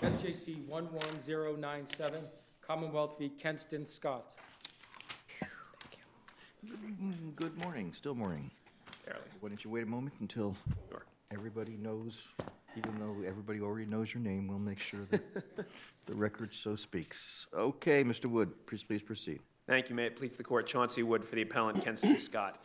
SJC-11097, Commonwealth v. Kenston, Scott. Good morning, still morning. Barely. Why don't you wait a moment until everybody knows, even though everybody already knows your name, we'll make sure that the record so speaks. Okay, Mr. Wood, please proceed. Thank you. May it please the Court. Chauncey Wood for the appellant, Kenston Scott.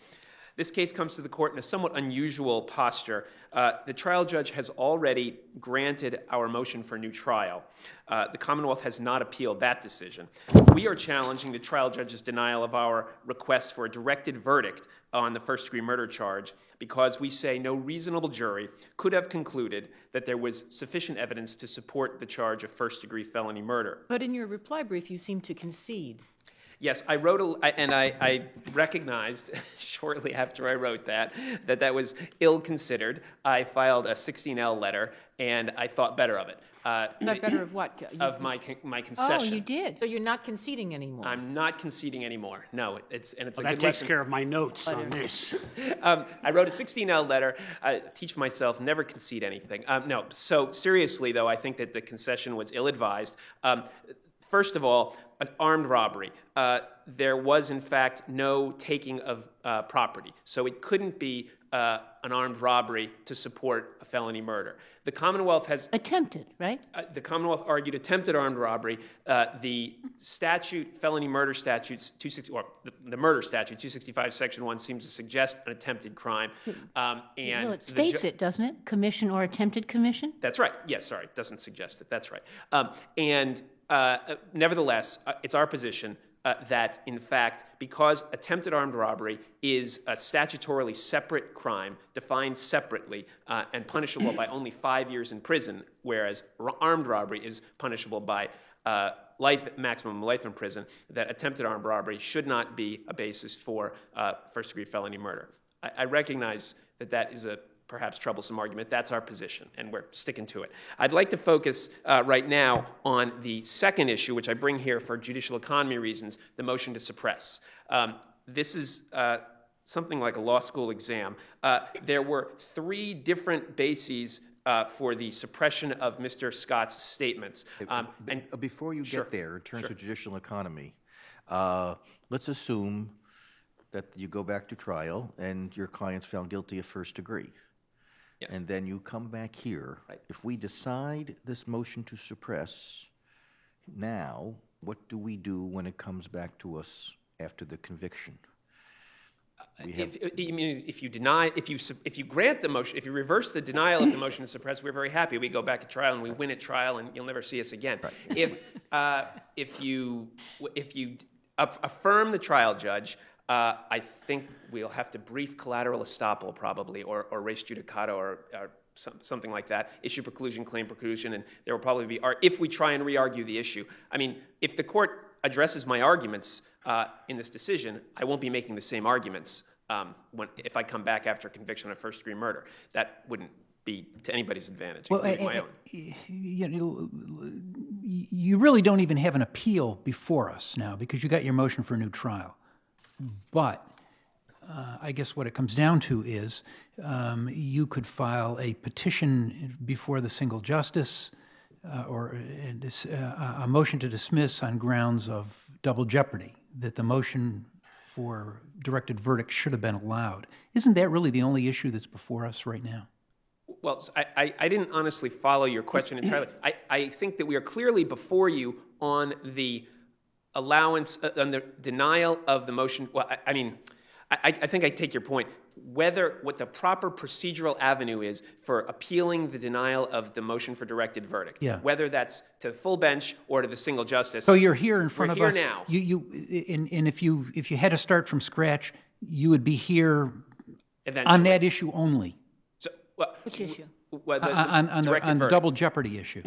This case comes to the Court in a somewhat unusual posture. The trial judge has already granted our motion for new trial. The Commonwealth has not appealed that decision. We are challenging the trial judge's denial of our request for a directed verdict on the first-degree murder charge because we say no reasonable jury could have concluded that there was sufficient evidence to support the charge of first-degree felony murder. But in your reply brief, you seem to concede. Yes, I wrote, I recognized shortly after I wrote that was ill-considered. I filed a 16L letter, and I thought better of it. Thought better of what? Of my concession. Oh, you did. So you're not conceding anymore. I'm not conceding anymore. No, it's a good that takes care of my notes on this. I wrote a 16L letter. I teach myself never concede anything. No, so seriously though, I think that the concession was ill-advised. First of all, an armed robbery. There was, in fact, no taking of property. So it couldn't be an armed robbery to support a felony murder. The Commonwealth has... Attempted, right? The Commonwealth argued attempted armed robbery. The statute, felony murder statutes, the murder statute, 265 Section 1, seems to suggest an attempted crime. Well, it states it, doesn't it? Commission or attempted commission? That's right. Yes, sorry, it doesn't suggest it. That's right. Nevertheless, it's our position that, in fact, because attempted armed robbery is a statutorily separate crime, defined separately, and punishable by only 5 years in prison, whereas armed robbery is punishable by maximum life in prison, that attempted armed robbery should not be a basis for first-degree felony murder. I recognize that that is a perhaps troublesome argument. That's our position, and we're sticking to it. I'd like to focus right now on the second issue, which I bring here for judicial economy reasons, the motion to suppress. This is something like a law school exam. There were 3 different bases for the suppression of Mr. Scott's statements. Before you get there, in terms of judicial economy, let's assume that you go back to trial and your client's found guilty of first degree. Yes. And then you come back here. Right. If we decide this motion to suppress now, what do we do when it comes back to us after the conviction? If you grant the motion, if you reverse the denial of the motion to suppress, we're very happy. We go back to trial and we win at trial, and you'll never see us again. Right. If you affirm the trial judge, I think we'll have to brief collateral estoppel probably, or res judicata, or something like that, issue preclusion, claim preclusion, and there will probably be, if we try and re-argue the issue. I mean, if the court addresses my arguments in this decision, I won't be making the same arguments if I come back after conviction of first-degree murder. That wouldn't be to anybody's advantage, including my own. You really don't even have an appeal before us now because you got your motion for a new trial. But I guess what it comes down to is you could file a petition before the single justice or a motion to dismiss on grounds of double jeopardy, that the motion for directed verdict should have been allowed. Isn't that really the only issue that's before us right now? Well, I didn't honestly follow your question entirely. I think that we are clearly before you on the allowance, on the denial of the motion. Well, I think I take your point. What the proper procedural avenue is for appealing the denial of the motion for directed verdict, whether that's to the full bench or to the single justice. So you're here in front of us. We're here now. And if you had to start from scratch, you would be here eventually on that issue only. So, which issue? On the double jeopardy issue.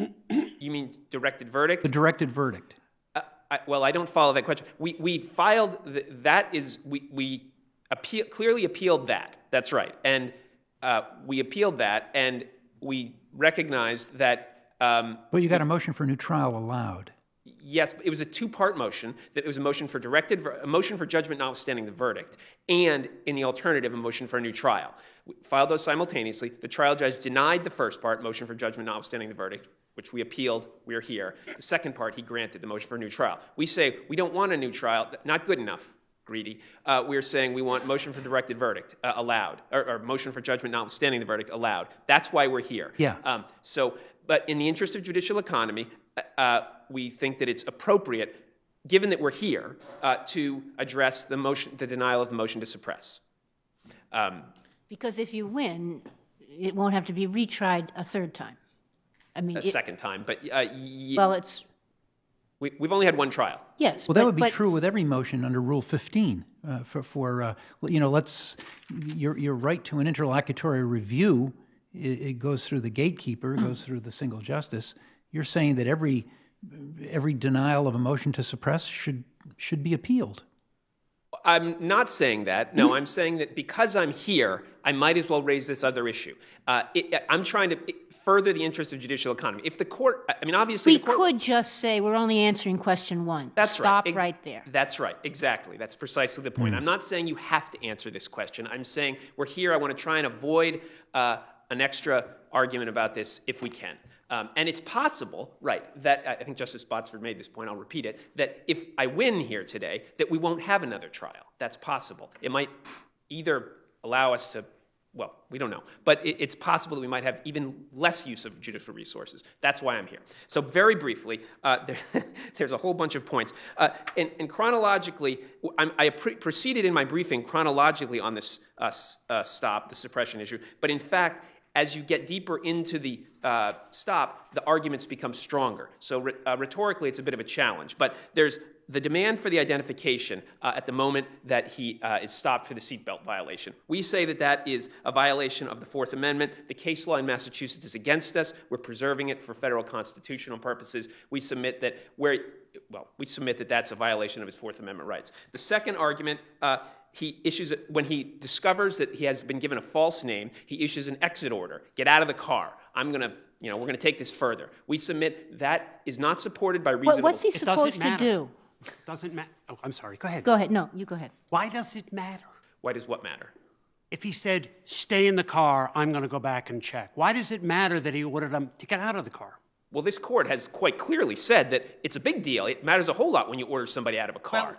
You mean directed verdict? The directed verdict. Well, I don't follow that question. We filed we clearly appealed that. That's right, and we appealed that, and we recognized that. But you got a motion for a new trial allowed. Yes, it was a 2-part motion. That it was a motion for a motion for judgment notwithstanding the verdict, and in the alternative, a motion for a new trial. We filed those simultaneously. The trial judge denied the first part, motion for judgment notwithstanding the verdict, which we appealed. We're here. The second part, he granted the motion for a new trial. We say we don't want a new trial. Not good enough. Greedy. We're saying we want motion for directed verdict allowed, or motion for judgment notwithstanding the verdict allowed. That's why we're here. Yeah. But in the interest of judicial economy, we think that it's appropriate, given that we're here, to address the denial of the motion to suppress. Because if you win, it won't have to be retried a third time. I mean, A second time, but well, it's we've only had one trial. yes. Well, that would be true with every motion under Rule 15. Your right to an interlocutory review, it goes through the gatekeeper, it goes through the single justice. You're saying that every denial of a motion to suppress should be appealed. I'm not saying that. No, I'm saying that because I'm here, I might as well raise this other issue. I'm trying to further the interest of judicial economy. If the court, I mean, obviously, we could just say we're only answering question one. That's Stop right. right there. That's right. Exactly. That's precisely the point. I'm not saying you have to answer this question. I'm saying we're here. I want to try and avoid an extra argument about this if we can. And it's possible, right, that I think Justice Botsford made this point, I'll repeat it, that if I win here today, that we won't have another trial. That's possible. It might either allow us to, well, we don't know, but it's possible that we might have even less use of judicial resources. That's why I'm here. So very briefly, there's a whole bunch of points. And chronologically, I proceeded in my briefing chronologically on this stop, the suppression issue, but in fact, as you get deeper into the stop, the arguments become stronger. So rhetorically, it's a bit of a challenge. But there's the demand for the identification at the moment that he is stopped for the seatbelt violation. We say that that is a violation of the Fourth Amendment. The case law in Massachusetts is against us. We're preserving it for federal constitutional purposes. We submit that that's a violation of his Fourth Amendment rights. The second argument, he issues it when he discovers that he has been given a false name. He issues an exit order. Get out of the car. We're going to take this further. We submit that is not supported by reasonable. What's he supposed to do? Doesn't matter. Oh, I'm sorry. Go ahead. Go ahead. No, you go ahead. Why does it matter? Why does what matter? If he said, stay in the car, I'm going to go back and check. Why does it matter that he ordered him to get out of the car? Well, this court has quite clearly said that it's a big deal. It matters a whole lot when you order somebody out of a car.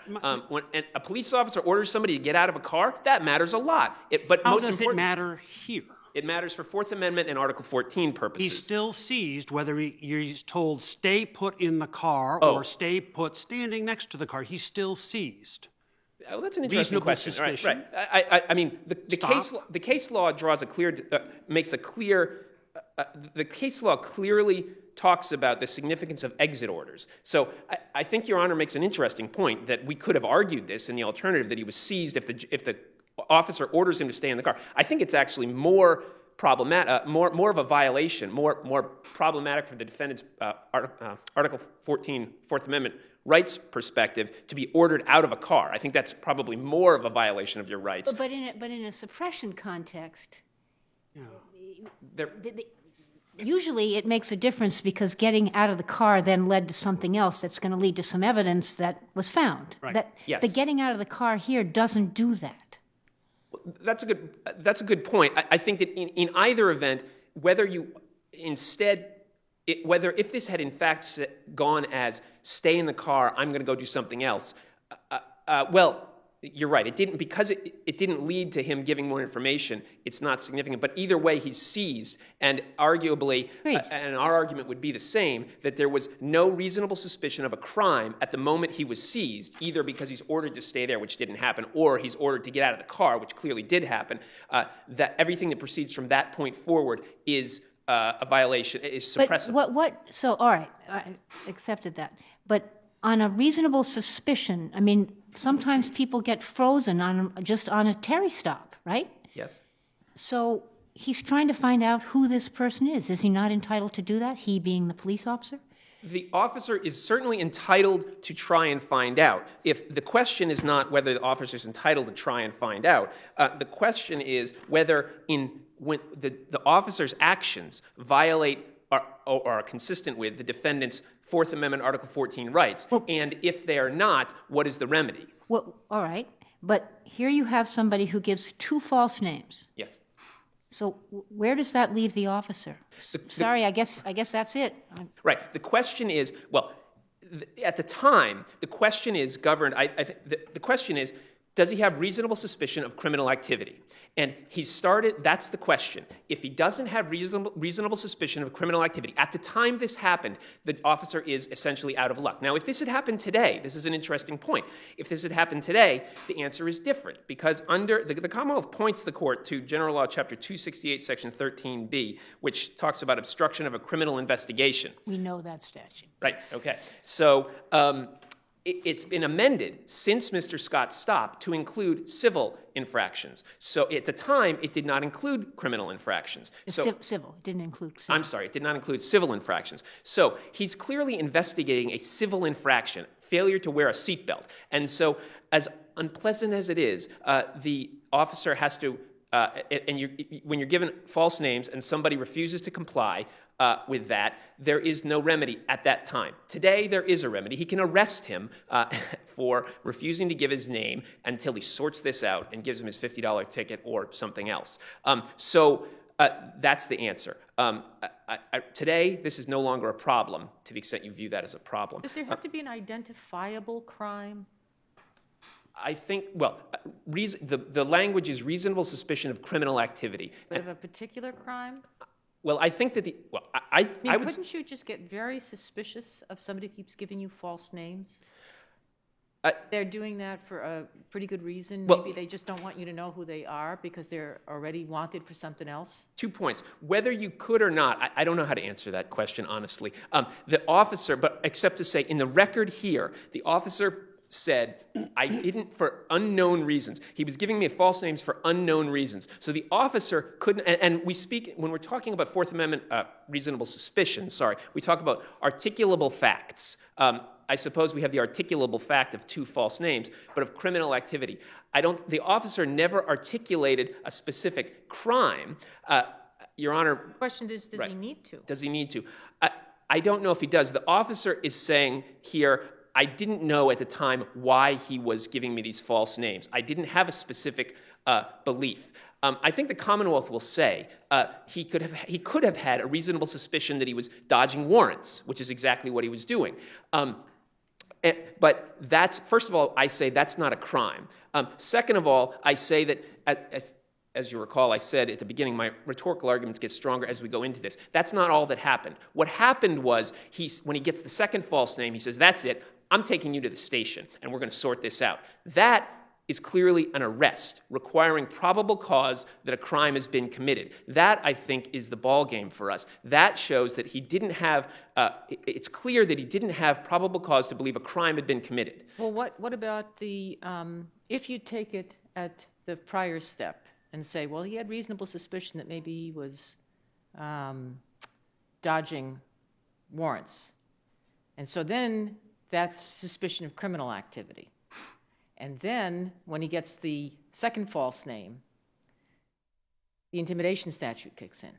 When a police officer orders somebody to get out of a car, that matters a lot. How does it matter here? It matters for Fourth Amendment and Article 14 purposes. He's still seized whether he's told stay put in the car or stay put standing next to the car. He's still seized. Well, that's an interesting Reasonable question. suspicion. Right. I mean, the case law draws a clear, makes a clear. The case law clearly talks about the significance of exit orders. So I think Your Honor makes an interesting point that we could have argued this in the alternative that he was seized if the officer orders him to stay in the car. I think it's actually more problematic, more of a violation, more problematic for the defendant's Article 14 Fourth Amendment rights perspective to be ordered out of a car. I think that's probably more of a violation of your rights. But in a suppression context, usually it makes a difference because getting out of the car then led to something else that's going to lead to some evidence that was found. Right. Yes. The getting out of the car here doesn't do that. That's a good point. I think that in either event, whether if this had in fact gone as stay in the car, I'm going to go do something else. Well, you're right. It didn't because it didn't lead to him giving more information. It's not significant. But either way, he's seized, and arguably, and our argument would be the same that there was no reasonable suspicion of a crime at the moment he was seized, either because he's ordered to stay there, which didn't happen, or he's ordered to get out of the car, which clearly did happen. That everything that proceeds from that point forward is a violation, is suppressive. But so, all right, I accepted that. But on a reasonable suspicion, I mean, sometimes people get frozen just on a Terry stop, right? Yes. So he's trying to find out who this person is. Is he not entitled to do that, he being the police officer? The officer is certainly entitled to try and find out. If the question is not whether the officer is entitled to try and find out, the question is whether when the officer's actions violate or are consistent with the defendant's Fourth Amendment Article 14 rights, and if they are not, what is the remedy? Well, all right, but here you have somebody who gives two false names. Yes. So where does that leave the officer? Sorry, I guess that's it. Right. The question is, well, at the time, the question is governed, the question is, does he have reasonable suspicion of criminal activity? And that's the question. If he doesn't have reasonable suspicion of criminal activity, at the time this happened, the officer is essentially out of luck. Now, if this had happened today, this is an interesting point. If this had happened today, the answer is different, because under the Commonwealth points the court to General Law, Chapter 268, Section 13B, which talks about obstruction of a criminal investigation. We know that statute. Right, okay. So it's been amended since Mr. Scott stopped to include civil infractions. So at the time, it did not include criminal infractions. Civil, it didn't include civil. I'm sorry, it did not include civil infractions. So he's clearly investigating a civil infraction, failure to wear a seatbelt. And so as unpleasant as it is, the officer has to, when you're given false names and somebody refuses to comply with that, there is no remedy at that time. Today, there is a remedy. He can arrest him for refusing to give his name until he sorts this out and gives him his $50 ticket or something else. So that's the answer. Today, this is no longer a problem, to the extent you view that as a problem. Does there have to be an identifiable crime? I think, well, the language is reasonable suspicion of criminal activity. But of a particular crime? Well, I think that I would... Couldn't you just get very suspicious of somebody who keeps giving you false names? They're doing that for a pretty good reason. Well, maybe they just don't want you to know who they are because they're already wanted for something else. 2 points. Whether you could or not, I don't know how to answer that question, honestly. The officer, but except to say, in the record here, the officer said, I didn't, for unknown reasons. He was giving me false names for unknown reasons. So the officer couldn't, and we speak, when we're talking about Fourth Amendment reasonable suspicion, we talk about articulable facts. I suppose we have the articulable fact of 2 false names, but of criminal activity. The officer never articulated a specific crime. Your Honor. The question is, does he need to? Does he need to? I don't know if he does. The officer is saying here, I didn't know at the time why he was giving me these false names. I didn't have a specific belief. I think the Commonwealth will say he could have had a reasonable suspicion that he was dodging warrants, which is exactly what he was doing. But that's, first of all, I say that's not a crime. Second of all, I say that, as you recall, I said at the beginning, my rhetorical arguments get stronger as we go into this. That's not all that happened. What happened was, when he gets the second false name, he says, that's it, I'm taking you to the station, and we're going to sort this out. That is clearly an arrest, requiring probable cause that a crime has been committed. That, I think, is the ballgame for us. That shows that he didn't have, it's clear that he didn't have probable cause to believe a crime had been committed. Well, what about the, if you take it at the prior step and say, well, he had reasonable suspicion that maybe he was dodging warrants. And so then that's suspicion of criminal activity. And then when he gets the second false name, the intimidation statute kicks in.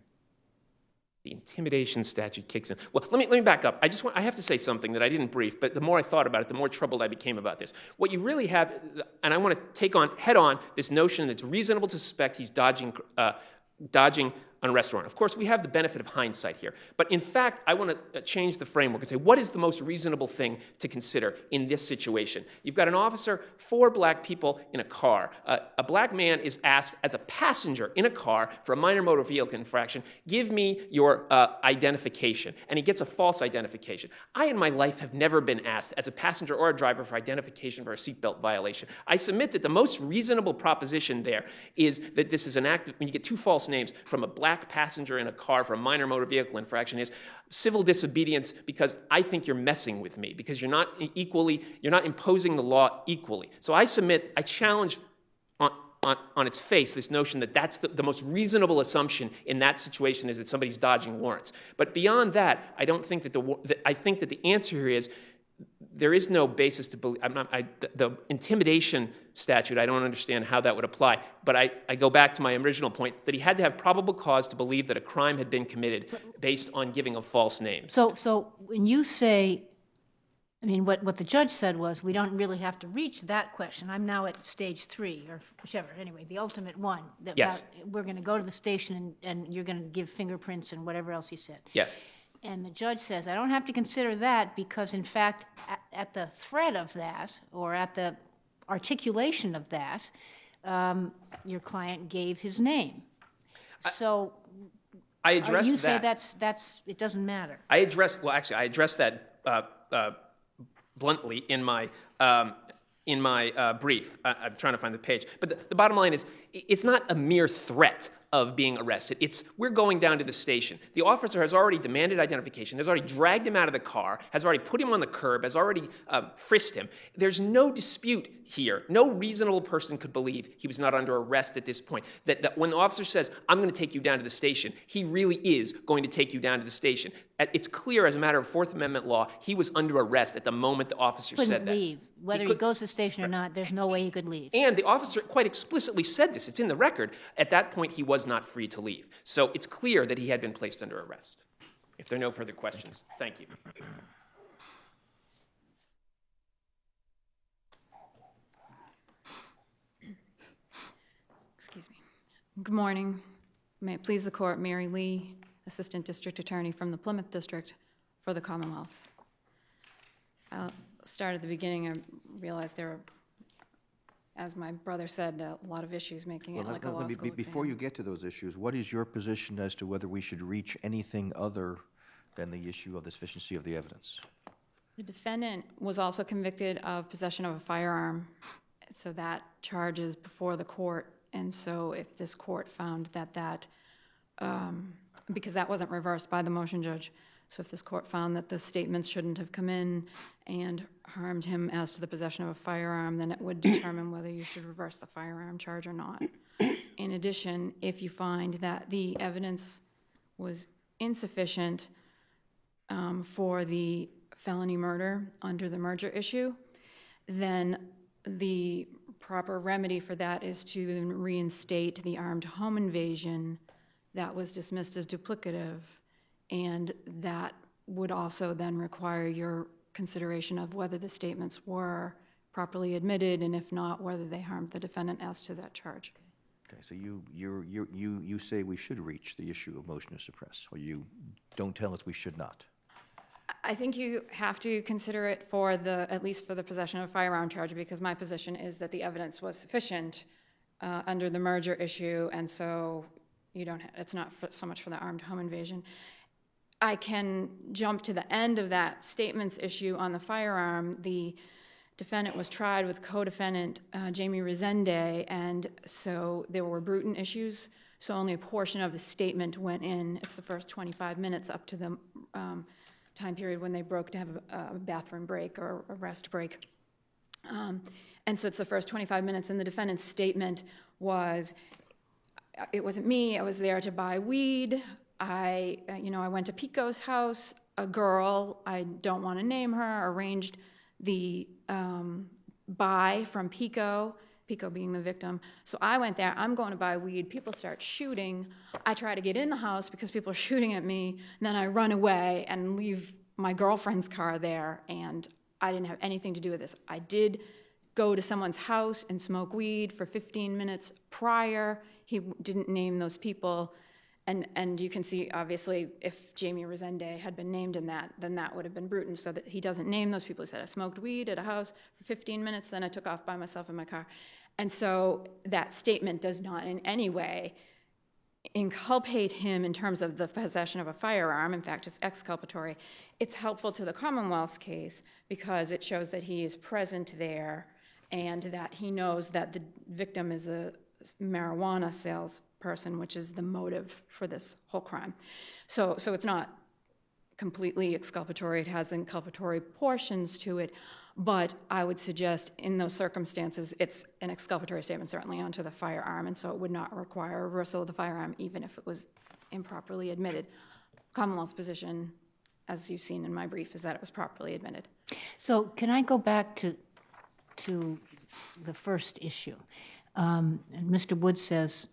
The intimidation statute kicks in. Well, let me back up. I have to say something that I didn't brief, but the more I thought about it, the more troubled I became about this. What you really have, and I want to take on head on this notion that it's reasonable to suspect he's dodging on a arrest warrant. Of course, we have the benefit of hindsight here. But in fact, I want to change the framework and say, what is the most reasonable thing to consider in this situation? You've got an officer, 4 black people in a car. A black man is asked as a passenger in a car for a minor motor vehicle infraction, give me your identification. And he gets a false identification. I, in my life, have never been asked as a passenger or a driver for identification for a seatbelt violation. I submit that the most reasonable proposition there is that this is an act, when you get 2 false names from a black passenger in a car for a minor motor vehicle infraction, is civil disobedience because I think you're messing with me, because you're not imposing the law equally. So I challenge on its face this notion that that's the most reasonable assumption in that situation is that somebody's dodging warrants. But beyond that, I don't think that I think that the answer here is there is no basis to believe. The intimidation statute, I don't understand how that would apply. But I go back to my original point that he had to have probable cause to believe that a crime had been committed based on giving of false names. So when you say I mean, what the judge said was, we don't really have to reach that question. I'm now at stage 3, or whichever, anyway, the ultimate one. That Yes. we're going to go to the station and you're going to give fingerprints and whatever else he said. Yes. And the judge says, I don't have to consider that because, in fact, at the threat of that, or at the articulation of that, your client gave his name. So I addressed you say that. that's it doesn't matter. I addressed that bluntly in my brief. I'm trying to find the page. But the bottom line is, it's not a mere threat of being arrested. It's, we're going down to the station. The officer has already demanded identification, has already dragged him out of the car, has already put him on the curb, has already frisked him. There's no dispute here. No reasonable person could believe he was not under arrest at this point. That when the officer says, I'm going to take you down to the station, he really is going to take you down to the station. It's clear as a matter of Fourth Amendment law, he was under arrest at the moment the officer said that. Couldn't leave. Whether he goes to the station or not, there's no way he could leave. And the officer quite explicitly said this. It's in the record. At that point, he was not free to leave. So it's clear that he had been placed under arrest. If there are no further questions, thank you. Excuse me. Good morning. May it please the court, Mary Lee, Assistant District Attorney from the Plymouth District for the Commonwealth. I'll start at the beginning. I realized there were, as my brother said, a lot of issues making it like a law school Before exam. you get to those issues, what is your position as to whether we should reach anything other than the issue of the sufficiency of the evidence? The defendant was also convicted of possession of a firearm, so that charge is before the court. And so if this court found that because that wasn't reversed by the motion judge, so if this court found that the statements shouldn't have come in and harmed him as to the possession of a firearm, then it would determine whether you should reverse the firearm charge or not. In addition, if you find that the evidence was insufficient for the felony murder under the merger issue, then the proper remedy for that is to reinstate the armed home invasion that was dismissed as duplicative, and that would also then require your consideration of whether the statements were properly admitted, and if not, whether they harmed the defendant as to that charge. Okay, so you say we should reach the issue of motion to suppress, or you don't tell us we should not? I think you have to consider it for at least for the possession of a firearm charge, because my position is that the evidence was sufficient under the merger issue, and so it's not so much for the armed home invasion. I can jump to the end of that statements issue on the firearm. The defendant was tried with co-defendant Jamie Resende, and so there were Bruton issues, so only a portion of the statement went in. It's the first 25 minutes up to the time period when they broke to have a bathroom break or a rest break. And so it's the first 25 minutes, and the defendant's statement was, it wasn't me, I was there to buy weed. I went to Pico's house. A girl, I don't want to name her, arranged the buy from Pico being the victim. So I went there, I'm going to buy weed. People start shooting. I try to get in the house because people are shooting at me. And then I run away and leave my girlfriend's car there, and I didn't have anything to do with this. I did go to someone's house and smoke weed for 15 minutes prior. He didn't name those people. And you can see, obviously, if Jamie Resende had been named in that, then that would have been Bruton, so that he doesn't name those people. He said, I smoked weed at a house for 15 minutes, then I took off by myself in my car. And so that statement does not in any way inculpate him in terms of the possession of a firearm. In fact, it's exculpatory. It's helpful to the Commonwealth's case because it shows that he is present there and that he knows that the victim is a marijuana salesperson, which is the motive for this whole crime. So it's not completely exculpatory. It has inculpatory portions to it, but I would suggest in those circumstances, it's an exculpatory statement, certainly onto the firearm, and so it would not require a reversal of the firearm, even if it was improperly admitted. Commonwealth's position, as you've seen in my brief, is that it was properly admitted. So can I go back to the first issue? And Mr. Wood says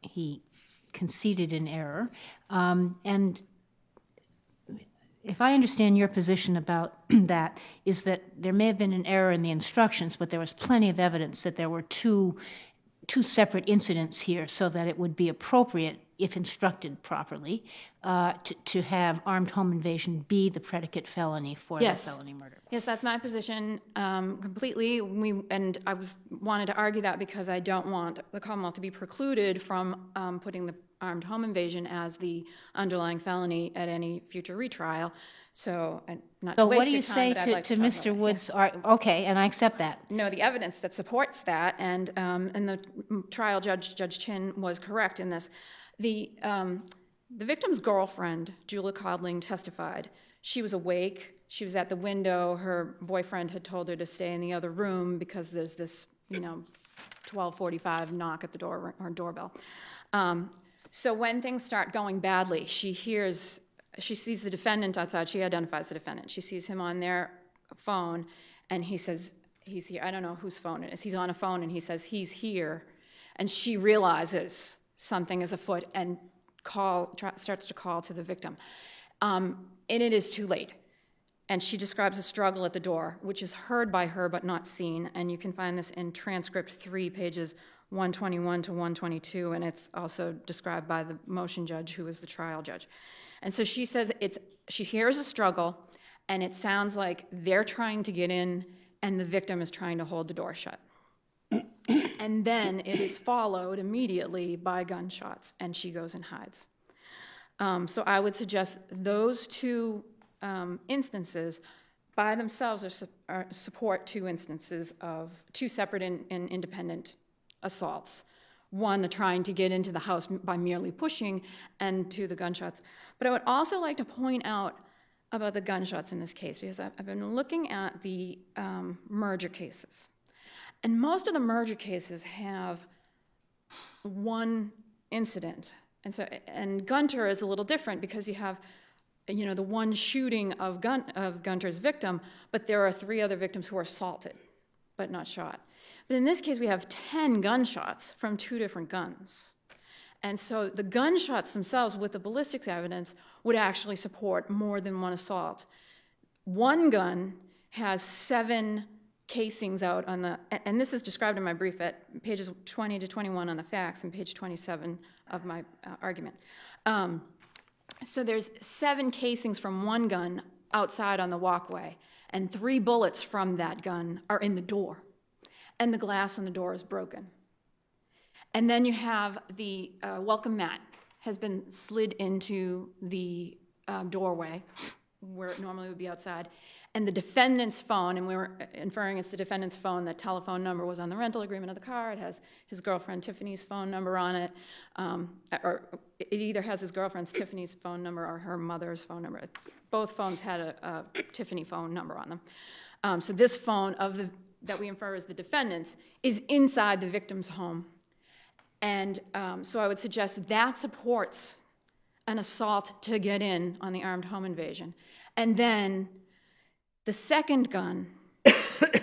he conceded in error. And if I understand your position about that, is that there may have been an error in the instructions, but there was plenty of evidence that there were two separate incidents here, so that it would be appropriate, if instructed properly, to have armed home invasion be the predicate felony for the felony murder. Yes, that's my position completely. And I wanted to argue that because I don't want the Commonwealth to be precluded from putting the armed home invasion as the underlying felony at any future retrial. So, not to waste your time, but I'd like to talk about it. So what do you say to Mr. Wood's? Okay, and I accept that. No, the evidence that supports that, and the trial judge, Judge Chin, was correct in this. The victim's girlfriend, Julia Codling, testified. She was awake. She was at the window. Her boyfriend had told her to stay in the other room because there's this, 12:45 knock at the door or doorbell. So when things start going badly, she sees the defendant outside. She identifies the defendant. She sees him on their phone, and he says, he's here. I don't know whose phone it is. He's on a phone, and he says, he's here. And she realizes something is afoot and starts to call to the victim. And it is too late. And she describes a struggle at the door, which is heard by her but not seen. And you can find this in transcript 3, pages 121 to 122, and it's also described by the motion judge, who is the trial judge. And so she says she hears a struggle, and it sounds like they're trying to get in, and the victim is trying to hold the door shut. And then it is followed immediately by gunshots, and she goes and hides. So I would suggest those two instances by themselves support two instances of two separate and independent assaults. One, the trying to get into the house by merely pushing, and two, the gunshots. But I would also like to point out about the gunshots in this case, because I've been looking at the merger cases. And most of the merger cases have one incident. And Gunter is a little different because you have, the one shooting of Gunter's victim, but there are 3 other victims who are assaulted, but not shot. But in this case, we have 10 gunshots from 2 different guns. And so the gunshots themselves, with the ballistics evidence, would actually support more than one assault. One gun has 7 casings out on the, and this is described in my brief at pages 20 to 21 on the facts and page 27 of my argument. So there's 7 casings from one gun outside on the walkway, and 3 bullets from that gun are in the door, and the glass on the door is broken. And then you have the welcome mat has been slid into the doorway where it normally would be outside. And the defendant's phone, and we were inferring it's the defendant's phone, that telephone number was on the rental agreement of the car. It has his girlfriend Tiffany's phone number on it. Or it either has his girlfriend's Tiffany's phone number or her mother's phone number. Both phones had a Tiffany phone number on them. So this phone that we infer is the defendant's is inside the victim's home. And so I would suggest that supports an assault to get in on the armed home invasion. And then the second gun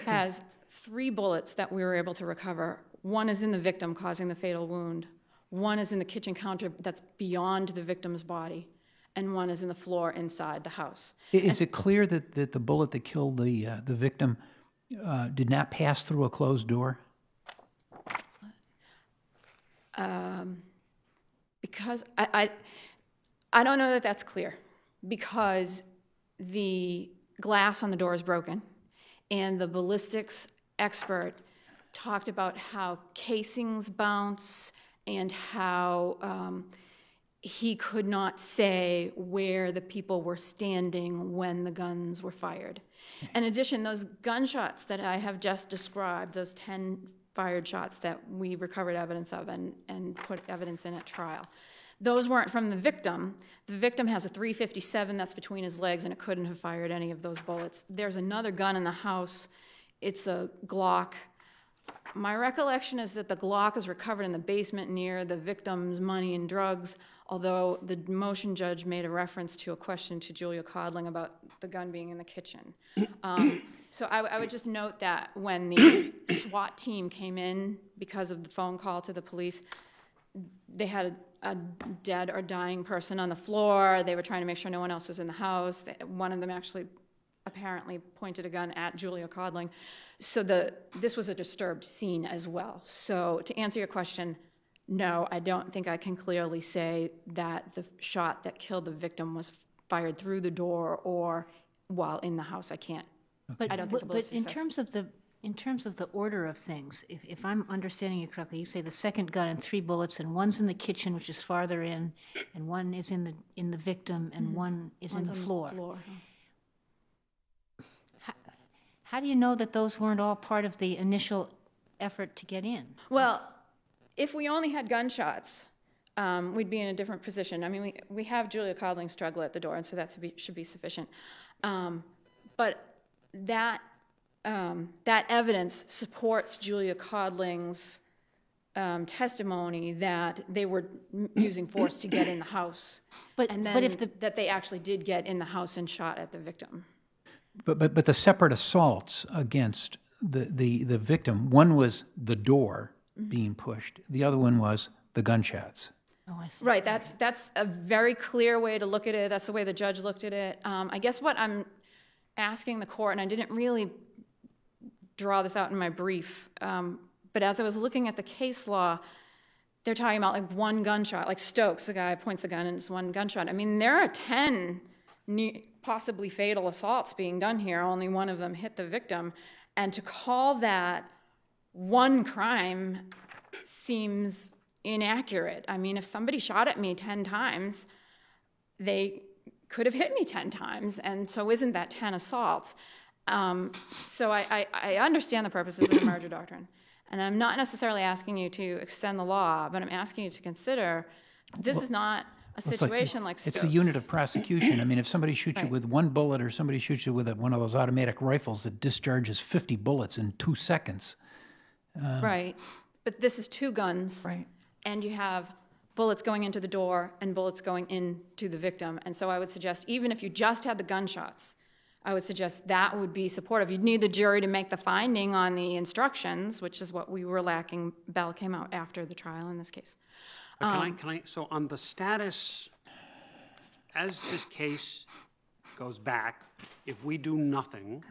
has 3 bullets that we were able to recover. One is in the victim, causing the fatal wound. One is in the kitchen counter that's beyond the victim's body. And one is in the floor inside the house. Is it clear that the bullet that killed the victim did not pass through a closed door? Because I don't know that that's clear, because the glass on the door is broken, and the ballistics expert talked about how casings bounce and how he could not say where the people were standing when the guns were fired. In addition, those gunshots that I have just described, those 10 fired shots that we recovered evidence of and put evidence in at trial, those weren't from the victim. The victim has a .357 that's between his legs, and it couldn't have fired any of those bullets. There's another gun in the house. It's a Glock. My recollection is that the Glock is recovered in the basement near the victim's money and drugs, although the motion judge made a reference to a question to Julia Codling about the gun being in the kitchen. So I would just note that when the SWAT team came in because of the phone call to the police, they had a dead or dying person on the floor. They were trying to make sure no one else was in the house. One of them actually apparently pointed a gun at Julia Codling. So this was a disturbed scene as well. So to answer your question, no, I don't think I can clearly say that the shot that killed the victim was fired through the door or while in the house. I can't. I don't think the ballistics in terms of the order of things, if I'm understanding you correctly, you say the second gun and 3 bullets, and one's in the kitchen, which is farther in, and one is in the victim, and one is in the floor. How do you know that those weren't all part of the initial effort to get in? Well, if we only had gunshots, we'd be in a different position. I mean, we have Julia Codling struggle at the door, and so that should be sufficient. But that evidence supports Julia Codling's testimony that they were using force to get in the house, that they actually did get in the house and shot at the victim. But the separate assaults against the victim, one was the door being pushed, the other one was the gunshots. Oh, I see. Right, that's a very clear way to look at it. That's the way the judge looked at it. I guess what I'm asking the court, and I didn't really draw this out in my brief, but as I was looking at the case law, they're talking about like one gunshot, like Stokes, the guy points a gun and it's one gunshot. I mean, there are 10 possibly fatal assaults being done here, only one of them hit the victim, and to call that one crime seems inaccurate. I mean, if somebody shot at me 10 times, they could have hit me 10 times, and so isn't that 10 assaults? So I understand the purposes of the merger doctrine, and I'm not necessarily asking you to extend the law, but I'm asking you to consider this is not a situation like Stokes. It's a unit of prosecution. I mean, if somebody shoots you with one bullet or somebody shoots you with one of those automatic rifles that discharges 50 bullets in 2 seconds. Right, but this is 2 guns, right, and you have bullets going into the door and bullets going into the victim, and so I would suggest even if you just had the gunshots, I would suggest that would be supportive. You'd need the jury to make the finding on the instructions, which is what we were lacking. Bell came out after the trial in this case. So on the status, as this case goes back, if we do nothing,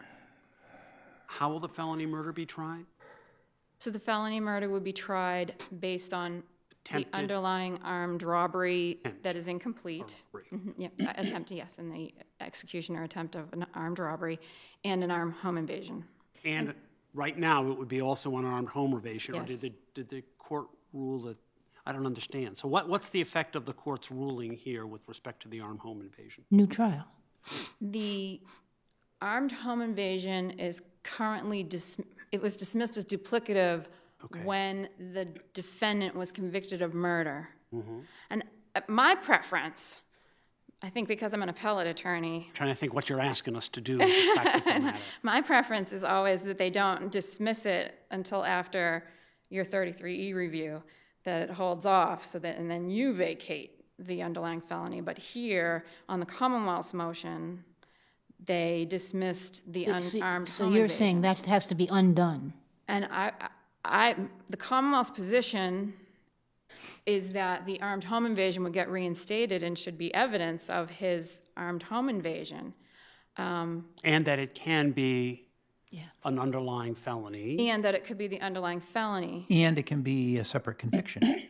how will the felony murder be tried? So the felony murder would be tried based on the underlying armed robbery that is incomplete. Attempted, yes, and the execution or attempt of an armed robbery and an armed home invasion. And right now, it would be also an armed home invasion, Yes. or did the court rule that? I don't understand. So what's the effect of the court's ruling here with respect to the armed home invasion? New trial. The armed home invasion is currently it was dismissed as duplicative when the defendant was convicted of murder. And my preference, I think because I'm an appellate attorney. I'm trying to think what you're asking us to do as a practical matter. My preference is always that they don't dismiss it until after your 33E review, that it holds off, and then you vacate the underlying felony. But here, on the Commonwealth's motion, they dismissed the unarmed home invasion. So you're saying that has to be undone? And the Commonwealth's position is that the armed home invasion would get reinstated and should be evidence of his armed home invasion. And that it can be an underlying felony. And that it could be the underlying felony. and it can be a separate conviction.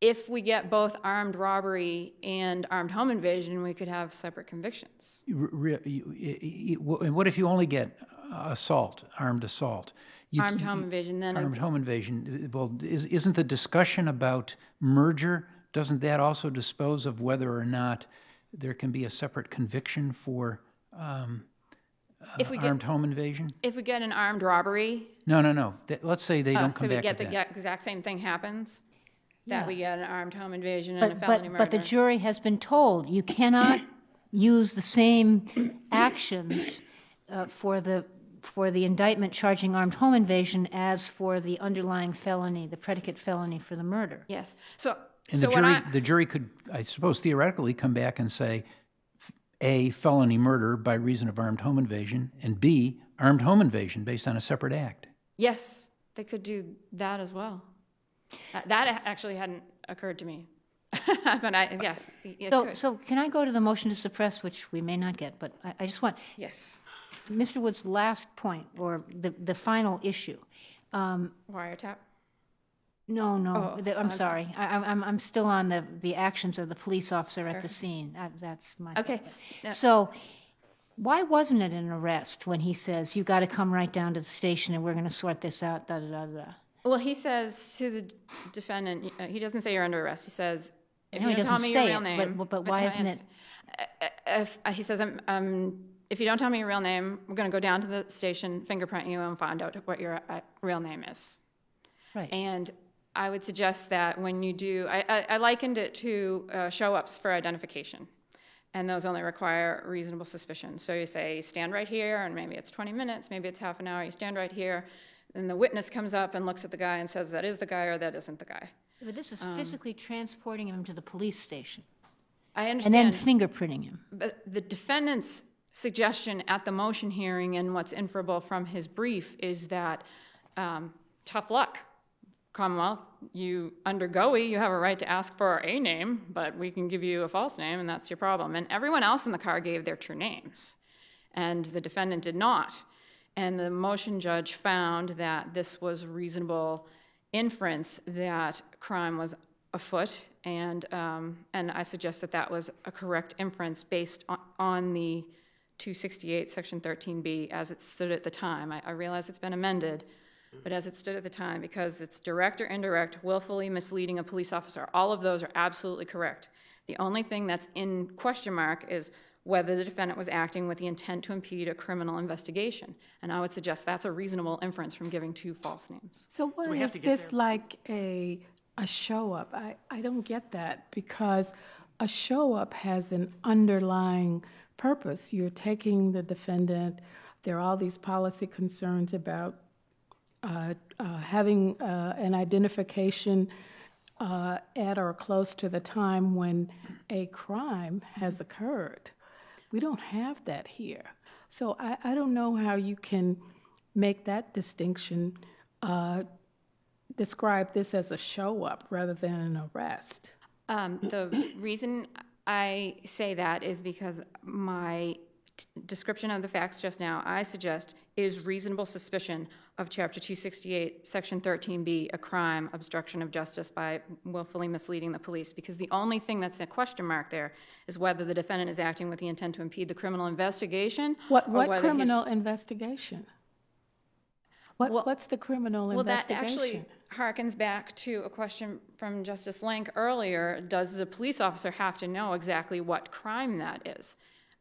If we get both armed robbery and armed home invasion, we could have separate convictions. And what if you only get assault, armed assault? Armed home invasion, then armed home invasion. Well, isn't the discussion about merger, doesn't that also dispose of whether or not there can be a separate conviction for armed home invasion? If we get an armed robbery. No. Let's say they don't come back with that. So we get the exact same thing happens? That we get an armed home invasion and a felony murder. But the jury has been told you cannot use the same actions for the indictment charging armed home invasion as for the underlying felony, the predicate felony for the murder. Yes. The jury could, I suppose, theoretically come back and say, A, felony murder by reason of armed home invasion, and B, armed home invasion based on a separate act. Yes, they could do that as well. That actually hadn't occurred to me. But yes, it So, could. so can I go to the motion to suppress, which we may not get, but I just want, Yes. Mr. Wood's last point, or the final issue. Wiretap? No, Oh, I'm sorry. I'm still on the actions of the police officer at the scene. That's my. Okay. No. So why wasn't it an arrest when he says, you got to come right down to the station and we're going to sort this out, da-da-da-da? Well, he says to the defendant, he doesn't say you're under arrest. He says, if No, you he don't tell doesn't me your say real it, name. but why isn't it? He says, if you don't tell me your real name, we're going to go down to the station, fingerprint you, and find out what your real name is. Right. And I would suggest that when you do, I likened it to show-ups for identification. And those only require reasonable suspicion. So you say, stand right here, and maybe it's 20 minutes, maybe it's half an hour, you stand right here, and the witness comes up and looks at the guy and says, that is the guy or that isn't the guy. But this is physically transporting him to the police station I and understand. then fingerprinting him. But the defendant's suggestion at the motion hearing and what's inferable from his brief is that tough luck, Commonwealth, you under GOE, you have a right to ask for a name, but we can give you a false name and that's your problem. And everyone else in the car gave their true names and the defendant did not. And the motion judge found that this was reasonable inference that crime was afoot, and I suggest that that was a correct inference based on the 268 section 13B as it stood at the time. I realize it's been amended, but as it stood at the time, because it's direct or indirect, willfully misleading a police officer, all of those are absolutely correct. The only thing that's in question mark is whether the defendant was acting with the intent to impede a criminal investigation. And I would suggest that's a reasonable inference from giving two false names. So what is this like a show-up? I don't get that, because a show-up has an underlying purpose. You're taking the defendant, there are all these policy concerns about having an identification at or close to the time when a crime has occurred. We don't have that here. So I don't know how you can make that distinction, describe this as a show-up rather than an arrest. The reason I say that is because my description of the facts just now, I suggest, is reasonable suspicion of Chapter 268, Section 13B, a crime, obstruction of justice by willfully misleading the police, because the only thing that's a question mark there is whether the defendant is acting with the intent to impede the criminal investigation. What criminal investigation? What's the criminal investigation? Well, that actually harkens back to a question from Justice Lenk earlier. Does the police officer have to know exactly what crime that is?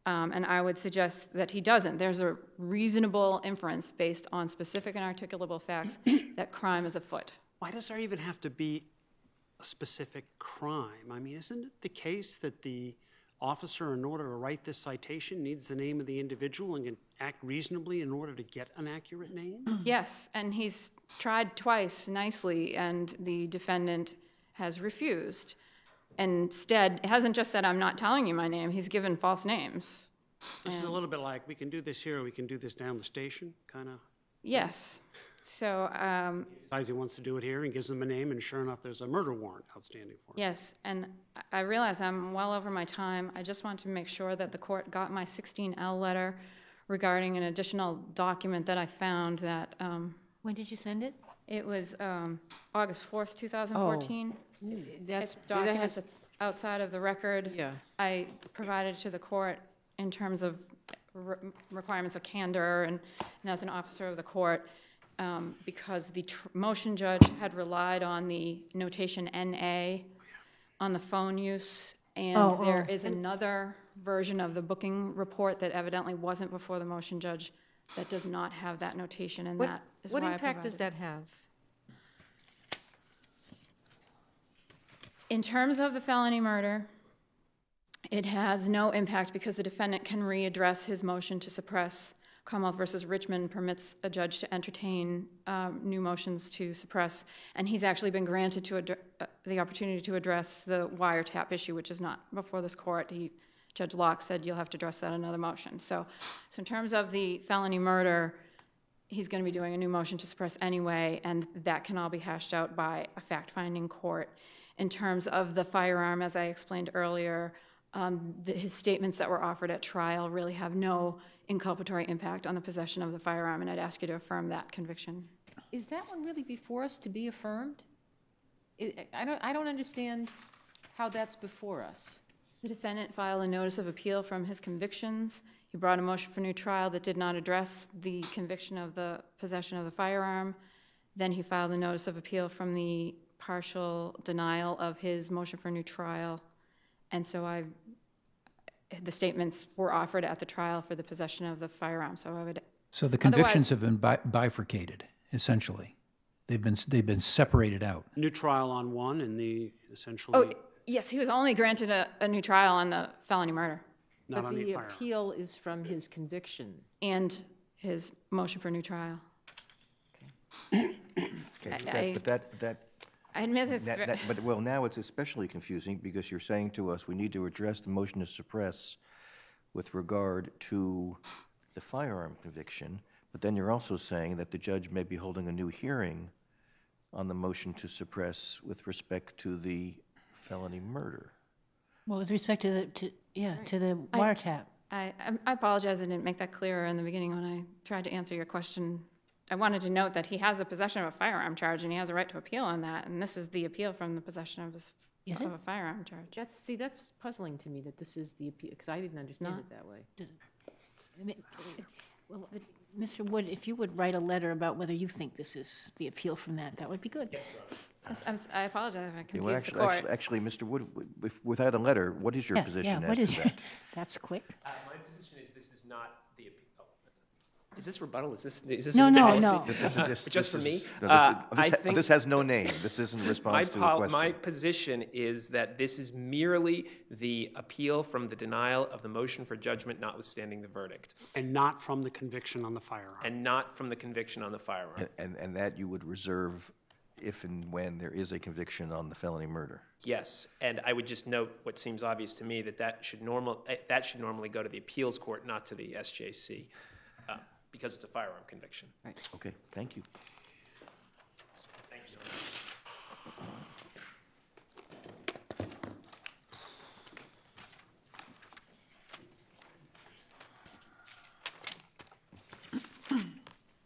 And I would suggest that he doesn't. There's a reasonable inference based on specific and articulable facts that crime is afoot. Why does there even have to be a specific crime? I mean, isn't it the case that the officer, in order to write this citation, needs the name of the individual and can act reasonably in order to get an accurate name? Yes, and he's tried twice nicely, and the defendant has refused. Instead, hasn't just said, I'm not telling you my name, he's given false names. This is a little bit like, we can do this here, or we can do this down the station, kind of. Yes. So, Decides he wants to do it here and gives them a name, and sure enough, there's a murder warrant outstanding for him. yes, and I realize I'm well over my time. I just want to make sure that the court got my 16L letter regarding an additional document that I found that, When did you send it? it was August 4th, 2014. It's that document has- that's outside of the record. Yeah. I provided to the court in terms of requirements of candor and as an officer of the court, because the motion judge had relied on the notation NA on the phone use, and there is another version of the booking report that evidently wasn't before the motion judge that does not have that notation, and that is why I What impact does provided it. that have? In terms of the felony murder, it has no impact because the defendant can readdress his motion to suppress. Commonwealth versus Richmond permits a judge to entertain new motions to suppress, and he's actually been granted the opportunity to address the wiretap issue, which is not before this court. Judge Locke said you'll have to address that in another motion. So in terms of the felony murder, he's going to be doing a new motion to suppress anyway, and that can all be hashed out by a fact-finding court. In terms of the firearm, as I explained earlier, his statements that were offered at trial really have no inculpatory impact on the possession of the firearm, and I'd ask you to affirm that conviction. Is that one really before us to be affirmed? I don't understand how that's before us. The defendant filed a notice of appeal from his convictions. He brought a motion for new trial that did not address the conviction of the possession of the firearm. Then he filed a notice of appeal from the partial denial of his motion for new trial. And so the statements were offered at the trial for the possession of the firearm. So the convictions have been bifurcated, essentially. They've been separated out. New trial on one and the essentially. Oh, yes, he was only granted a new trial on the felony murder. Not but on the firearm. appeal is from his conviction. And his motion for new trial. Okay, I admit it's... but well, now it's especially confusing because you're saying to us we need to address the motion to suppress with regard to the firearm conviction, but then you're also saying that the judge may be holding a new hearing on the motion to suppress with respect to the felony murder. Well, with respect to the wiretap. I apologize I didn't make that clearer in the beginning when I tried to answer your question. I wanted to note that he has a possession of a firearm charge and he has a right to appeal on that, and this is the appeal from the possession of a firearm charge. That's puzzling to me that this is the appeal, because I didn't understand it that way. Well, Mr. Wood, if you would write a letter about whether you think this is the appeal from that would be good. Yes, I apologize if I confused Well, the court. actually, Mr. Wood, without a letter, what is your position as to that? That's quick. My position is this is not the appeal. Is this rebuttal? Is this No. This isn't Just for me? This has no name. This isn't a response to a question. My position is that this is merely the appeal from the denial of the motion for judgment notwithstanding the verdict. And not from the conviction on the firearm. And not from the conviction on the firearm. And that you would reserve if and when there is a conviction on the felony murder. Yes, and I would just note what seems obvious to me, that should normally go to the appeals court, not to the SJC, because it's a firearm conviction. Okay, thank you. Thank you so much.